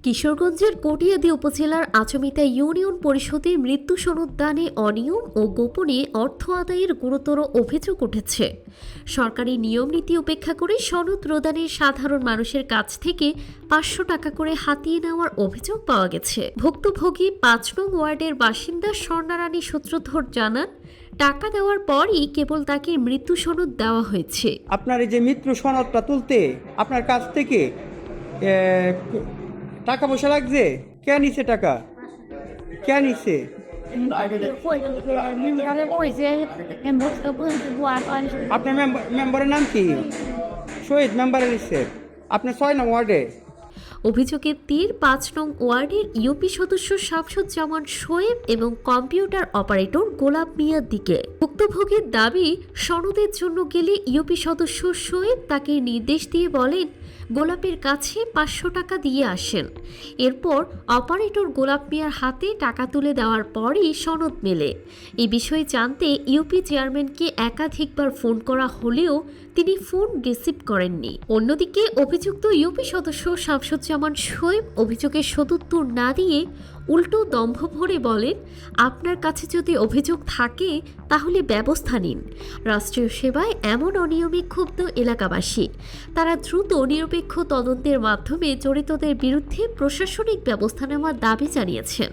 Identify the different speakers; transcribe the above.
Speaker 1: কিশোরগঞ্জের কটিয়াদী উপজেলার আচমিতা ইউনিয়ন পরিষদের মৃত্যু সনদ দানে অনিয়ম ও গোপনে অর্থ আদায়ের গুরুতর অভিযোগ উঠেছে। সরকারি নিয়ম নীতি উপেক্ষা করে সনদ প্রদানে সাধারণ মানুষের কাছ থেকে 500 টাকা করে হাতিয়ে নেওয়ার অভিযোগ পাওয়া গেছে। ভুক্তভোগী 5 নং ওয়ার্ডের বাসিন্দা স্বর্ণারানী সূত্রধর জানান, টাকা দেওয়ার পরই কেবল তাকে মৃত্যু সনদ দেওয়া হয়েছে।
Speaker 2: আপনার এই যে মৃত্যু সনদটা তুলতে আপনার কাছ থেকে টাকা পয়সা লাগছে? কে নিছে টাকা? কে নিছে? আপনার মেম্বারের নাম কি? শহীদ মেম্বারের নিচ্ছে আপনার 6 নং ওয়ার্ডে।
Speaker 1: অভিযোগের তীর 5 নং ওয়ার্ডের ইউপি সদস্য শামসুজ্জামান শোয়েব এবং কম্পিউটার অপারেটর গোলাপ মিয়ার দিকে। ভুক্তভোগীর দাবি, সনদের জন্য গেলে ইউপি সদস্য শোয়েব তাকে নির্দেশ দিয়ে বলেন গোলাপের কাছে 500 টাকা দিয়ে আসেন। এরপর অপারেটর গোলাপ মিয়ার হাতে টাকা তুলে দেওয়ার পরই সনদ মেলে। এই বিষয়ে জানতে ইউপি চেয়ারম্যানকে একাধিকবার ফোন করা হলেও তিনি ফোন রিসিভ করেননি। অন্যদিকে অভিযুক্ত ইউপি সদস্য শামসুজ্জামান শোয়েব অভিযোগের সদুত্তর না দিয়ে উল্টো দম্ভ ভরে বলেন, আপনার কাছে যদি অভিযোগ থাকে তাহলে ব্যবস্থা নিন। রাষ্ট্রীয় সেবায় এমন অনিয়মে ক্ষুব্ধ এলাকাবাসী। তারা দ্রুত নিরপেক্ষ তদন্তের মাধ্যমে জড়িতদের বিরুদ্ধে প্রশাসনিক ব্যবস্থা নেওয়ার দাবি জানিয়েছেন।